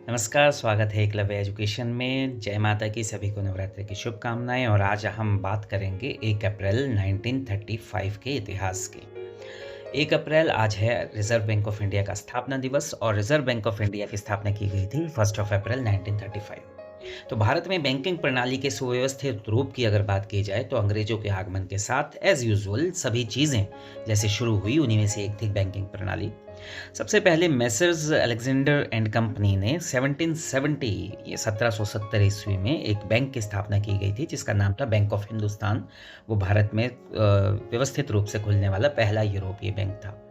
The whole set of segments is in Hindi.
नमस्कार, स्वागत है एकलव्य एजुकेशन में। जय माता की सभी को नवरात्रि की शुभकामनाएं। और आज हम बात करेंगे 1 अप्रैल 1935 के इतिहास की। 1 अप्रैल आज है रिजर्व बैंक ऑफ इंडिया का स्थापना दिवस और रिजर्व बैंक ऑफ इंडिया की स्थापना की गई थी 1 अप्रैल 1935। तो भारत में बैंकिंग प्रणाली के सुव्यवस्थित रूप की अगर बात की जाए तो अंग्रेजों के आगमन के साथ एज यूजुअल सभी चीज़ें जैसे शुरू हुई, उन्हीं में से एक थी बैंकिंग प्रणाली। सबसे पहले मेसर्स अलेक्जेंडर एंड कंपनी ने 1770 ईस्वी में एक बैंक की स्थापना की गई थी जिसका नाम था बैंक ऑफ हिंदुस्तान। वो भारत में व्यवस्थित रूप से खुलने वाला पहला यूरोपीय बैंक था।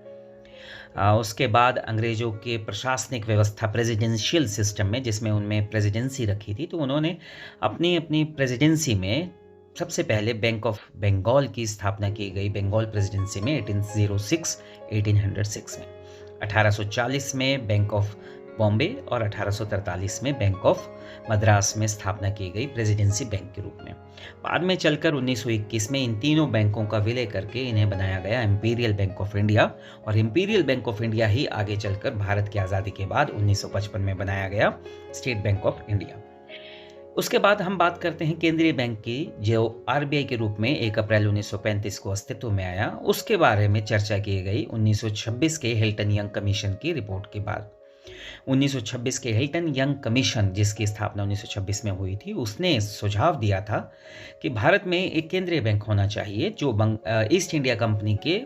उसके बाद अंग्रेजों के प्रशासनिक व्यवस्था प्रेसिडेंशियल सिस्टम में, जिसमें उनमें प्रेसिडेंसी रखी थी, तो उन्होंने अपनी अपनी प्रेसिडेंसी में सबसे पहले बैंक ऑफ बंगाल की स्थापना की गई बंगाल प्रेसिडेंसी में 1806 में। 1840 में बैंक ऑफ बॉम्बे और 1843 में बैंक ऑफ मद्रास में स्थापना की गई प्रेसिडेंसी बैंक के रूप में। बाद में चलकर 1921 में इन तीनों बैंकों का विलय करके इन्हें बनाया गया इंपीरियल बैंक ऑफ इंडिया, और इंपीरियल बैंक ऑफ इंडिया ही आगे चलकर भारत की आज़ादी के बाद 1955 में बनाया गया स्टेट बैंक ऑफ इंडिया। उसके बाद हम बात करते हैं केंद्रीय बैंक की, जो आरबीआई के रूप में 1 अप्रैल 1935 को अस्तित्व में आया। उसके बारे में चर्चा की गई 1926 के हिल्टन यंग कमीशन की रिपोर्ट के बाद। 1926 के हिल्टन यंग कमीशन, जिसकी स्थापना 1926 में हुई थी, उसने सुझाव दिया था कि भारत में एक केंद्रीय बैंक होना चाहिए जो ईस्ट इंडिया कंपनी के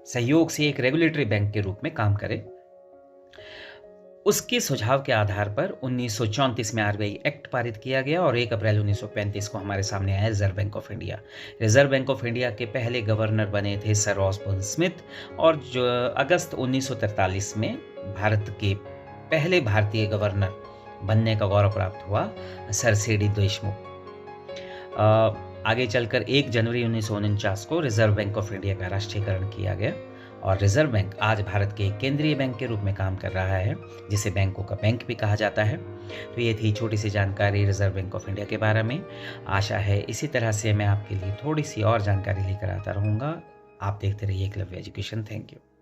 सहयोग से एक रेगुलेटरी बैंक के रूप में काम करे। उसके सुझाव के आधार पर 1934 में आरबीआई एक्ट पारित किया गया और 1 अप्रैल 1935 को हमारे सामने आया reserve bank of India. Reserve bank of India के पहले गवर्नर बने थे सर ऑसबोर्न स्मिथ, और जो अगस्त 1943 में भारत के पहले भारतीय गवर्नर बनने का गौरव प्राप्त हुआ सर सीडी देशमुख। आगे चलकर 1 जनवरी 1949 को रिजर्व बैंक ऑफ इंडिया का राष्ट्रीयकरण किया गया और रिजर्व बैंक आज भारत के केंद्रीय बैंक के रूप में काम कर रहा है, जिसे बैंकों का बैंक भी कहा जाता है। तो ये थी छोटी सी जानकारी रिजर्व बैंक ऑफ इंडिया के बारे में। आशा है इसी तरह से मैं आपके लिए थोड़ी सी और जानकारी लेकर आता रहूँगा। आप देखते रहिए एकलव्य एजुकेशन। Thank you.